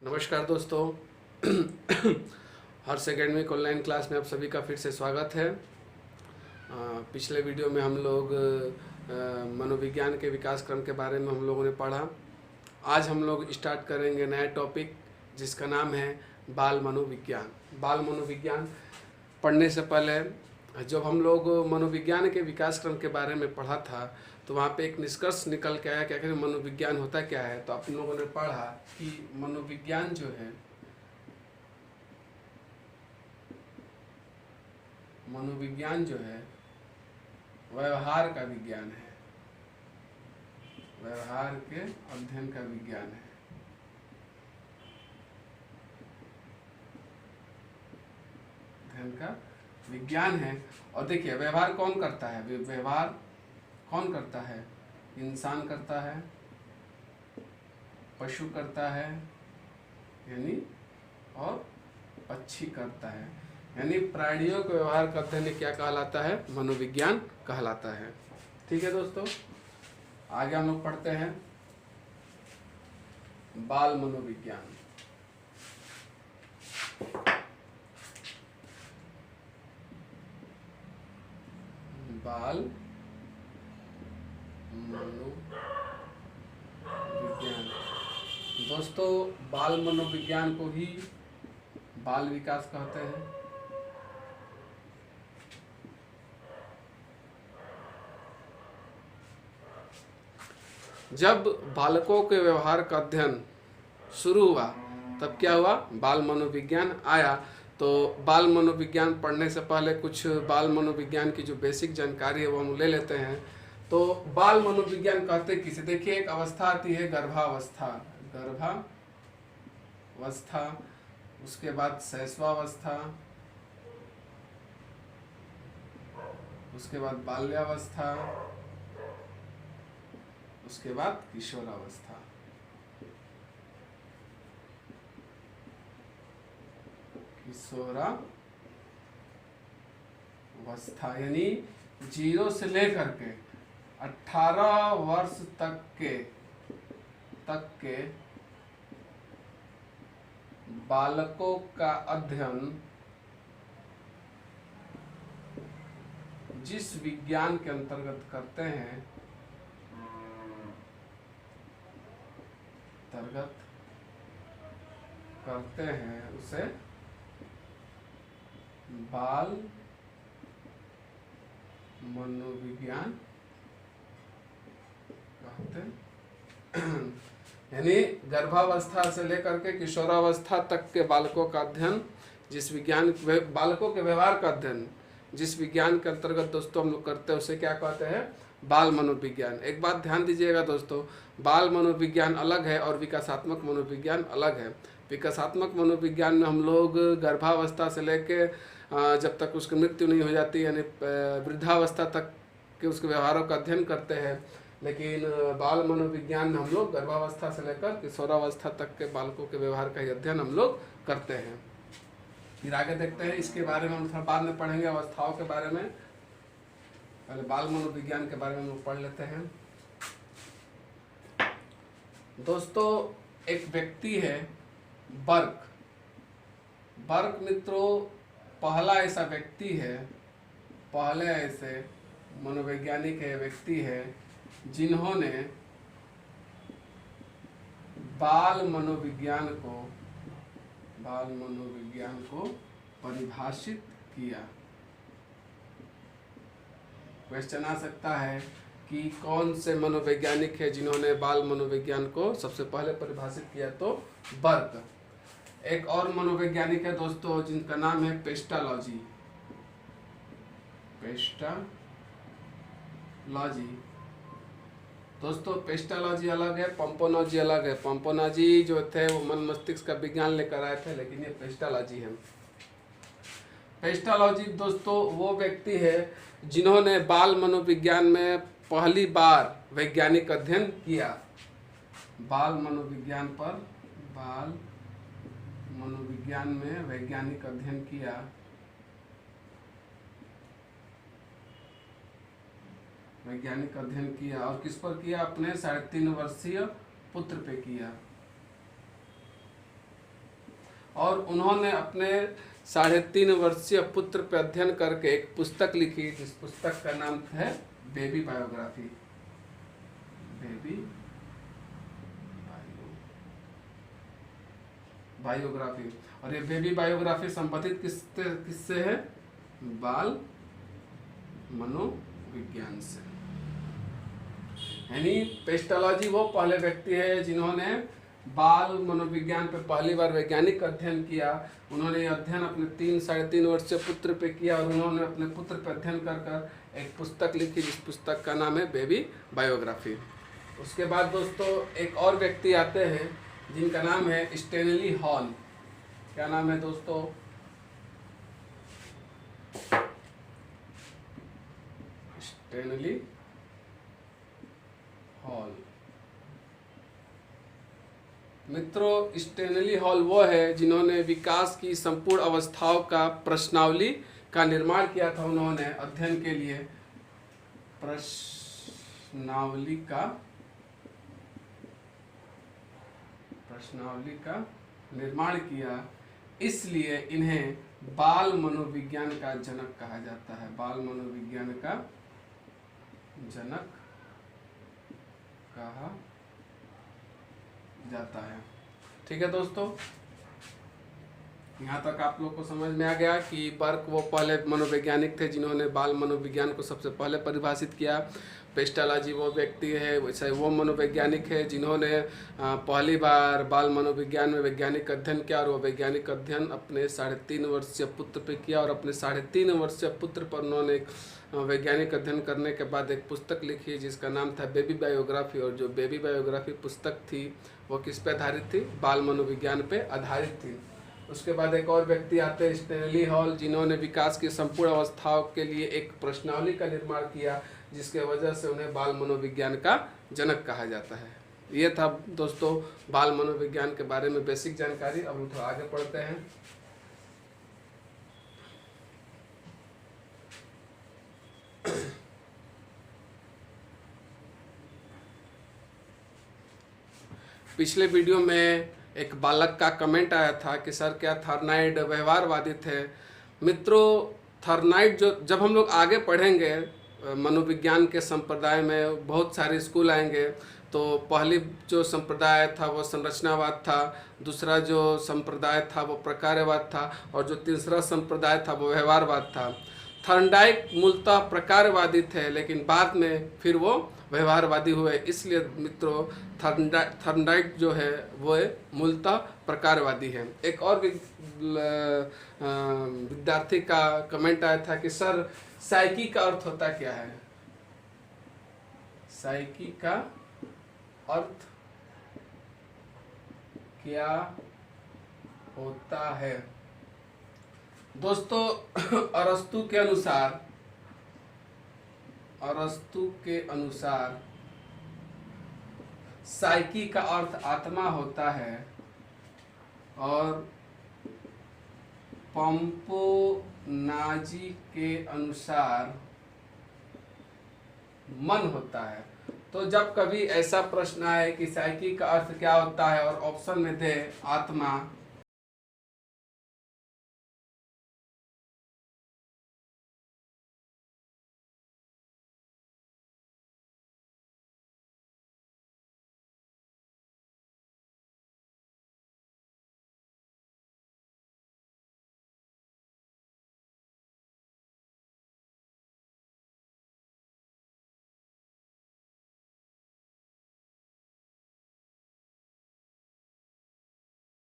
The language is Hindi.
नमस्कार दोस्तों। हर्ष एकेडमिक ऑनलाइन क्लास में आप सभी का फिर से स्वागत है। पिछले वीडियो में हम लोग मनोविज्ञान के विकास क्रम के बारे में हम लोगों ने पढ़ा। आज हम लोग स्टार्ट करेंगे नया टॉपिक जिसका नाम है बाल मनोविज्ञान। बाल मनोविज्ञान पढ़ने से पहले जब हम लोग मनोविज्ञान के विकास क्रम के बारे में पढ़ा था तो वहाँ पे एक निष्कर्ष निकल के आया कि आखिर मनोविज्ञान होता क्या है। तो आप लोगों ने पढ़ा कि मनोविज्ञान जो है, मनोविज्ञान जो है व्यवहार का विज्ञान है, व्यवहार के अध्ययन का विज्ञान है। अध्ययन का विज्ञान है। और देखिए व्यवहार कौन करता है? व्यवहार कौन करता है? इंसान करता है, पशु करता है यानी, और पक्षी करता है यानी प्राणियों के व्यवहार का अध्ययन क्या कहलाता है? मनोविज्ञान कहलाता है। ठीक है दोस्तों, आगे हम लोग पढ़ते हैं बाल मनोविज्ञान। बाल मनोविज्ञान दोस्तों, बाल मनोविज्ञान को ही बाल विकास कहते हैं। जब बालकों के व्यवहार का अध्ययन शुरू हुआ तब क्या हुआ? बाल मनोविज्ञान आया। तो बाल मनोविज्ञान पढ़ने से पहले कुछ बाल मनोविज्ञान की जो बेसिक जानकारी है वो हम ले लेते हैं। तो बाल मनोविज्ञान कहते किसे? देखिए, एक अवस्था आती है गर्भावस्था, गर्भावस्था, उसके बाद शैशवावस्था, उसके बाद बाल्यावस्था, उसके बाद किशोरावस्था। किशोरावस्था यानी 0 से लेकर के 18 वर्ष तक के बालकों का अध्ययन जिस विज्ञान के अंतर्गत करते हैं, उसे बाल मनोविज्ञान कहते हैं। यानी गर्भावस्था से लेकर के किशोरावस्था तक के बालकों का अध्ययन, जिस विज्ञान, बालकों के व्यवहार का अध्ययन जिस विज्ञान के अंतर्गत दोस्तों हम लोग करते हैं उसे क्या कहते हैं? बाल मनोविज्ञान। एक बात ध्यान दीजिएगा दोस्तों, बाल मनोविज्ञान अलग है और विकासात्मक मनोविज्ञान अलग है। विकासात्मक मनोविज्ञान में हम लोग गर्भावस्था से लेकर जब तक उसकी मृत्यु नहीं हो जाती यानी वृद्धावस्था तक के उसके व्यवहारों का अध्ययन करते हैं। लेकिन बाल मनोविज्ञान में हम लोग गर्भावस्था से लेकर किशोरावस्था तक के बालकों के व्यवहार का ही अध्ययन हम लोग करते हैं। फिर आगे देखते हैं, इसके बारे में हम थोड़ा बाद में पढ़ेंगे, अवस्थाओं के बारे में। पहले बाल मनोविज्ञान के बारे में हम लोग पढ़ लेते हैं। दोस्तों, एक व्यक्ति है बर्क मित्रों, पहला ऐसा व्यक्ति है, पहले ऐसे मनोवैज्ञानिक है, व्यक्ति है जिन्होंने बाल मनोविज्ञान को परिभाषित किया। क्वेश्चन आ सकता है कि कौन से मनोवैज्ञानिक है जिन्होंने बाल मनोविज्ञान को सबसे पहले परिभाषित किया? तो बर्क। एक और मनोवैज्ञानिक है दोस्तों जिनका नाम है पेस्टालॉजी। दोस्तों, पेस्टालॉजी अलग है, पंपोलॉजी अलग है। पंपोलॉजी जो थे वो मन मस्तिष्क का विज्ञान लेकर आए थे, लेकिन ये पेस्टालॉजी है। पेस्टालॉजी दोस्तों वो व्यक्ति है जिन्होंने बाल मनोविज्ञान में पहली बार वैज्ञानिक अध्ययन किया। बाल मनोविज्ञान में वैज्ञानिक अध्ययन किया। वैज्ञानिक अध्ययन किया और किस पर किया? अपने 3.5 वर्षीय पुत्र पे किया। और उन्होंने अपने 3.5 वर्षीय पुत्र पर अध्ययन करके एक पुस्तक लिखी, जिस पुस्तक का नाम है बेबी बायोग्राफी। Baby biography. और ये बेबी बायोग्राफी संबंधित किससे है? बाल मनोविज्ञान से। यानी पेस्टोलॉजी वो पहले व्यक्ति है जिन्होंने बाल मनोविज्ञान पे पहली बार वैज्ञानिक अध्ययन किया। उन्होंने अध्ययन अपने 3-3.5 वर्षीय पुत्र पे किया और उन्होंने अपने पुत्र पे अध्ययन कर कर एक पुस्तक लिखी, जिस पुस्तक का नाम है बेबी बायोग्राफी। उसके बाद दोस्तों एक और व्यक्ति आते हैं जिनका नाम है स्टेनली हॉल। क्या नाम है दोस्तों? Stanley hall. मित्रों, स्टेनली हॉल वो है जिन्होंने विकास की संपूर्ण अवस्थाओं का प्रश्नावली का निर्माण किया था। उन्होंने अध्ययन के लिए प्रश्नावली का निर्माण किया, इसलिए इन्हें बाल मनोविज्ञान का जनक कहा जाता है। बाल मनोविज्ञान का जनक कहा जाता है। ठीक है दोस्तों, यहाँ तक आप लोग को समझ में आ गया कि बर्क वो पहले मनोवैज्ञानिक थे जिन्होंने बाल मनोविज्ञान को सबसे पहले परिभाषित किया। पेस्टोलॉजी वो व्यक्ति है, वैसे वो मनोवैज्ञानिक है जिन्होंने पहली बार बाल मनोविज्ञान में वैज्ञानिक अध्ययन किया, और वो वैज्ञानिक अध्ययन अपने 3.5 वर्षीय पुत्र पे किया। और अपने 3.5 वर्षीय पुत्र पर उन्होंने एक वैज्ञानिक अध्ययन करने के बाद एक पुस्तक लिखी जिसका नाम था बेबी बायोग्राफी। और जो बेबी बायोग्राफी पुस्तक थी वो किस पे आधारित थी? बाल मनोविज्ञान पे आधारित थी। उसके बाद एक और व्यक्ति आते हैं स्टेनली हॉल, जिन्होंने विकास की संपूर्ण अवस्थाओं के लिए एक प्रश्नावली का निर्माण किया, जिसके वजह से उन्हें बाल मनोविज्ञान का जनक कहा जाता है। ये था दोस्तों बाल मनोविज्ञान के बारे में बेसिक जानकारी। अब हम थोड़ा आगे पढ़ते हैं। पिछले वीडियो में एक बालक का कमेंट आया था कि सर क्या थर्नाइड व्यवहारवादी थे? मित्रों, थर्नाइड जब हम लोग आगे पढ़ेंगे मनोविज्ञान के संप्रदाय में बहुत सारे स्कूल आएंगे, तो पहली जो संप्रदाय था वो संरचनावाद था, दूसरा जो संप्रदाय था वो प्रकारवाद था, और जो तीसरा संप्रदाय था वो व्यवहारवाद था। थर्नडाइक मूलतः प्रकारवादी थे, लेकिन बाद में फिर वो व्यवहारवादी हुए। इसलिए मित्रों थर्नडाइक जो है वो मूलतः प्रकारवादी है। एक और विद्यार्थी का कमेंट आया था कि सर साइकी का अर्थ होता क्या है? साइकी का अर्थ क्या होता है? दोस्तों अरस्तु के अनुसार साइकी का अर्थ आत्मा होता है, और पंपोनाजी के अनुसार मन होता है। तो जब कभी ऐसा प्रश्न आए कि साइकी का अर्थ क्या होता है और ऑप्शन में दे आत्मा,